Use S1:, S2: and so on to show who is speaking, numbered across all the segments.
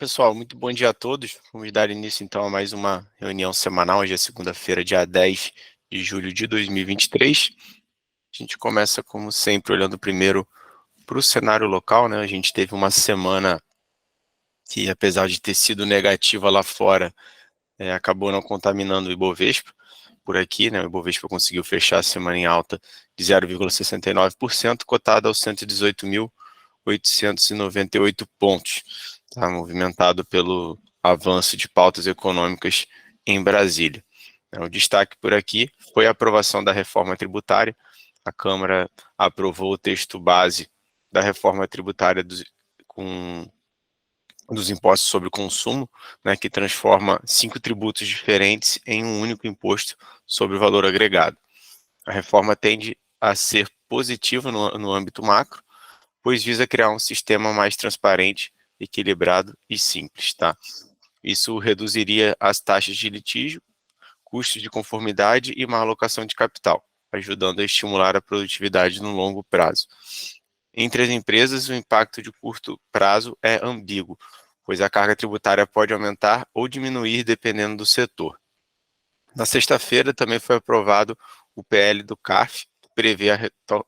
S1: Pessoal, muito bom dia a todos. Vamos dar início então a mais uma reunião semanal. Hoje é segunda-feira, dia 10 de julho de 2023. A gente começa, como sempre, olhando primeiro para o cenário local, né? A gente teve uma semana que, apesar de ter sido negativa lá fora, acabou não contaminando o Ibovespa. Por aqui, né? O Ibovespa conseguiu fechar a semana em alta de 0,69%, cotado aos 118.898 pontos. Está movimentado pelo avanço de pautas econômicas em Brasília. O destaque por aqui foi a aprovação da reforma tributária. A Câmara aprovou o texto base da reforma tributária dos impostos sobre o consumo, né, que transforma 5 tributos diferentes em um único imposto sobre o valor agregado. A reforma tende a ser positiva no âmbito macro, pois visa criar um sistema mais transparente, equilibrado e simples, tá? Isso reduziria as taxas de litígio, custos de conformidade e má alocação de capital, ajudando a estimular a produtividade no longo prazo. Entre as empresas, o impacto de curto prazo é ambíguo, pois a carga tributária pode aumentar ou diminuir dependendo do setor. Na sexta-feira também foi aprovado o PL do CARF, que prevê a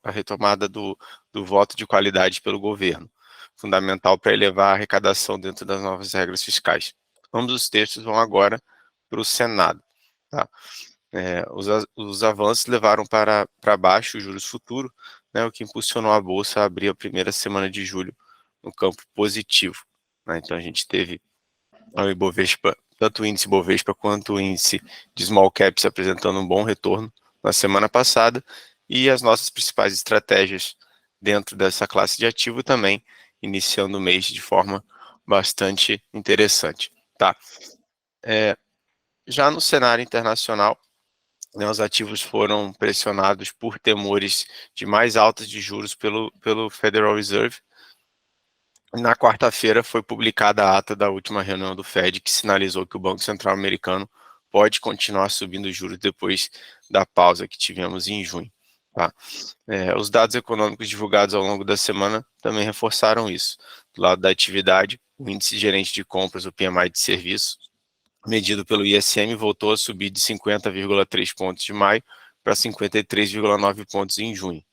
S1: retomada do voto de qualidade pelo governo, fundamental para elevar a arrecadação dentro das novas regras fiscais. Ambos os textos vão agora para o Senado. Tá? Os avanços levaram para baixo os juros futuros, né, o que impulsionou a Bolsa a abrir a primeira semana de julho no campo positivo. Né? Então a gente teve o Ibovespa, tanto o índice Ibovespa quanto o índice de Small Caps apresentando um bom retorno na semana passada, e as nossas principais estratégias dentro dessa classe de ativo também iniciando o mês de forma bastante interessante. Tá? Já no cenário internacional, né, os ativos foram pressionados por temores de mais altas de juros pelo Federal Reserve. Na quarta-feira foi publicada a ata da última reunião do Fed, que sinalizou que o Banco Central americano pode continuar subindo os juros depois da pausa que tivemos em junho. Tá? Os dados econômicos divulgados ao longo da semana também reforçaram isso. Do lado da atividade, o índice gerente de compras, o PMI de serviços, medido pelo ISM, voltou a subir de 50,3 pontos de maio para 53,9 pontos em junho.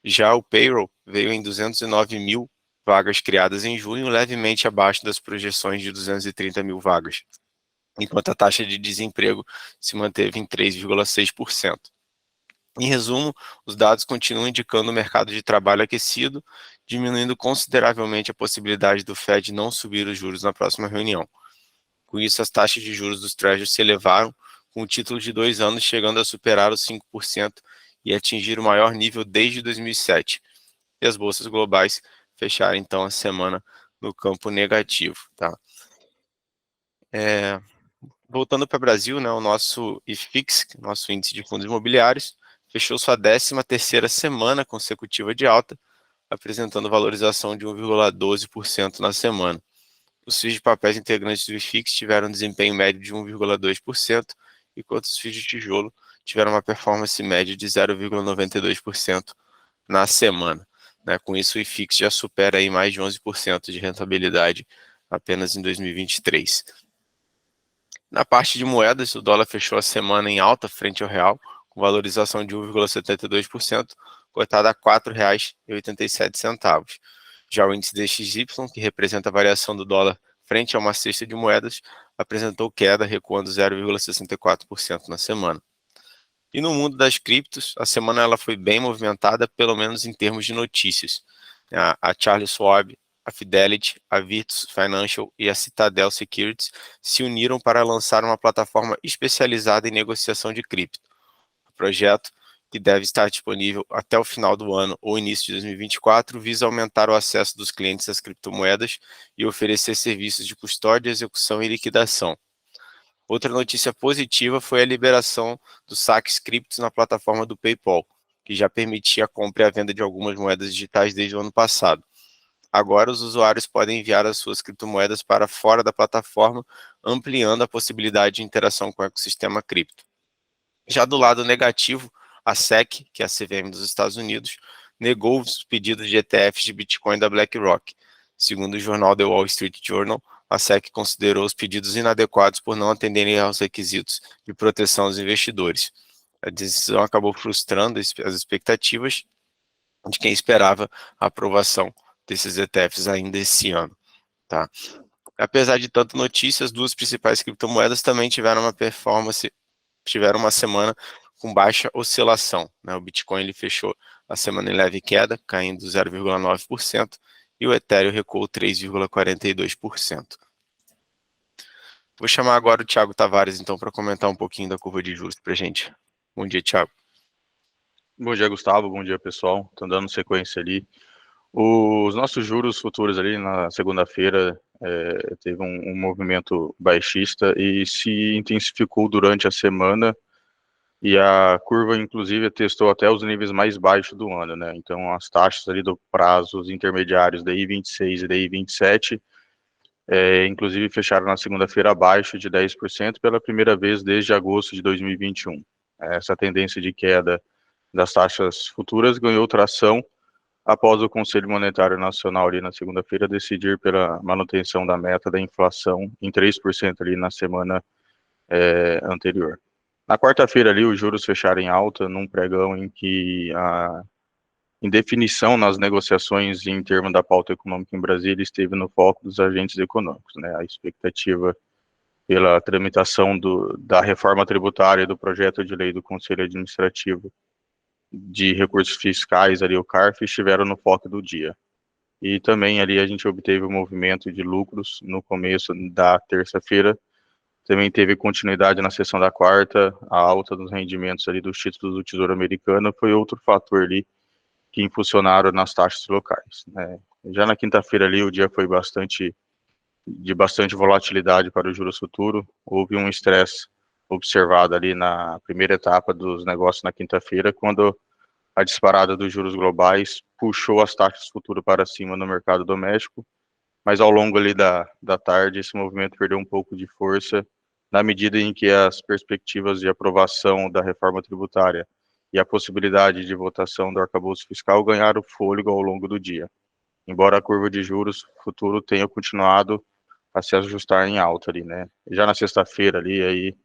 S1: Já o payroll veio em 209 mil vagas criadas em junho, levemente abaixo das projeções de 230 mil vagas, enquanto a taxa de desemprego se manteve em 3,6%. Em resumo, os dados continuam indicando o mercado de trabalho aquecido, diminuindo consideravelmente a possibilidade do Fed não subir os juros na próxima reunião. Com isso, as taxas de juros dos Treasuries se elevaram, com o título de 2 anos chegando a superar os 5% e atingir o maior nível desde 2007. E as bolsas globais fecharam, então, a semana no campo negativo. Tá? Voltando para o Brasil, né, o nosso IFIX, nosso índice de fundos imobiliários, fechou sua 13ª semana consecutiva de alta, apresentando valorização de 1,12% na semana. Os FIIs de papéis integrantes do IFIX tiveram um desempenho médio de 1,2%, enquanto os FIIs de tijolo tiveram uma performance média de 0,92% na semana. Né? Com isso, o IFIX já supera aí mais de 11% de rentabilidade apenas em 2023. Na parte de moedas, o dólar fechou a semana em alta frente ao real, com valorização de 1,72%, cotado a R$ 4,87. Já o índice DXY, que representa a variação do dólar frente a uma cesta de moedas, apresentou queda, recuando 0,64% na semana. E no mundo das criptos, a semana ela foi bem movimentada, pelo menos em termos de notícias. A Charles Schwab, a Fidelity, a Virtus Financial e a Citadel Securities se uniram para lançar uma plataforma especializada em negociação de cripto. O projeto, que deve estar disponível até o final do ano ou início de 2024, visa aumentar o acesso dos clientes às criptomoedas e oferecer serviços de custódia, execução e liquidação. Outra notícia positiva foi a liberação dos saques criptos na plataforma do PayPal, que já permitia a compra e a venda de algumas moedas digitais desde o ano passado. Agora, os usuários podem enviar as suas criptomoedas para fora da plataforma, ampliando a possibilidade de interação com o ecossistema cripto. Já do lado negativo, a SEC, que é a CVM dos Estados Unidos, negou os pedidos de ETFs de Bitcoin da BlackRock. Segundo o jornal The Wall Street Journal, a SEC considerou os pedidos inadequados por não atenderem aos requisitos de proteção aos investidores. A decisão acabou frustrando as expectativas de quem esperava a aprovação desses ETFs ainda esse ano. Tá? Apesar de tanto notícias, as duas principais criptomoedas também tiveram uma semana com baixa oscilação. Né? O Bitcoin ele fechou a semana em leve queda, caindo 0,9%, e o Ethereum recuou 3,42%. Vou chamar agora o Thiago Tavares, então, para comentar um pouquinho da curva de juros para a gente. Bom dia, Thiago.
S2: Bom dia, Gustavo. Bom dia, pessoal. Estão dando sequência ali. Os nossos juros futuros ali na segunda-feira teve um movimento baixista e se intensificou durante a semana, e a curva, inclusive, testou até os níveis mais baixos do ano, né? Então, as taxas ali do prazos intermediários DI 26 e DI 27, inclusive, fecharam na segunda-feira abaixo de 10% pela primeira vez desde agosto de 2021. Essa tendência de queda das taxas futuras ganhou tração após o Conselho Monetário Nacional ali na segunda-feira decidir pela manutenção da meta da inflação em 3% ali na semana anterior. Na quarta-feira ali os juros fecharam em alta num pregão em que a indefinição nas negociações em termos da pauta econômica em Brasília esteve no foco dos agentes econômicos, né? A expectativa pela tramitação da reforma tributária e do projeto de lei do Conselho Administrativo de Recursos Fiscais, ali o CARF, estiveram no foco do dia. E também ali a gente obteve um movimento de lucros no começo da terça-feira, também teve continuidade na sessão da quarta, a alta dos rendimentos ali dos títulos do Tesouro Americano foi outro fator ali que impulsionaram nas taxas locais, né? Já na quinta-feira ali o dia foi de bastante volatilidade para o juros futuro, houve um estresse observado ali na primeira etapa dos negócios na quinta-feira, quando a disparada dos juros globais puxou as taxas futuras para cima no mercado doméstico, mas ao longo ali da tarde esse movimento perdeu um pouco de força na medida em que as perspectivas de aprovação da reforma tributária e a possibilidade de votação do arcabouço fiscal ganharam fôlego ao longo do dia, embora a curva de juros futuro tenha continuado a se ajustar em alta ali, né? Já na sexta-feira ali, aí,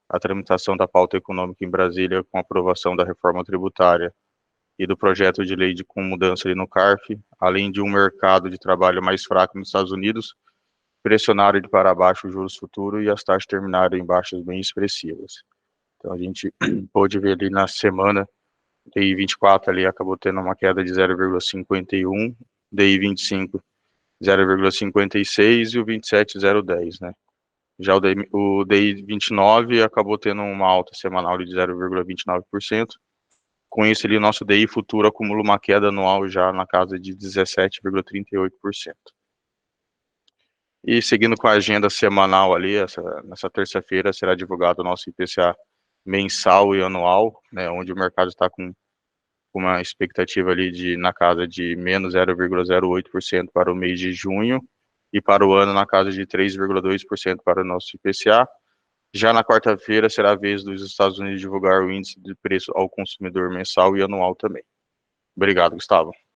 S2: a tramitação da pauta econômica em Brasília com a aprovação da reforma tributária e do projeto de lei com mudança ali no CARF, além de um mercado de trabalho mais fraco nos Estados Unidos, pressionaram de para baixo os juros futuros e as taxas terminaram em baixas bem expressivas. Então a gente pôde ver ali na semana, DI 24 ali acabou tendo uma queda de 0,51, DI 25 0,56 e o 27 0,10, né? Já o DI 29 acabou tendo uma alta semanal de 0,29%. Com isso, ali, o nosso DI futuro acumula uma queda anual já na casa de 17,38%. E seguindo com a agenda semanal ali, nessa terça-feira será divulgado o nosso IPCA mensal e anual, né, onde o mercado está com uma expectativa ali na casa de menos 0,08% para o mês de junho, e para o ano na casa de 3,2% para o nosso IPCA. Já na quarta-feira será a vez dos Estados Unidos divulgar o índice de preço ao consumidor mensal e anual também. Obrigado, Gustavo.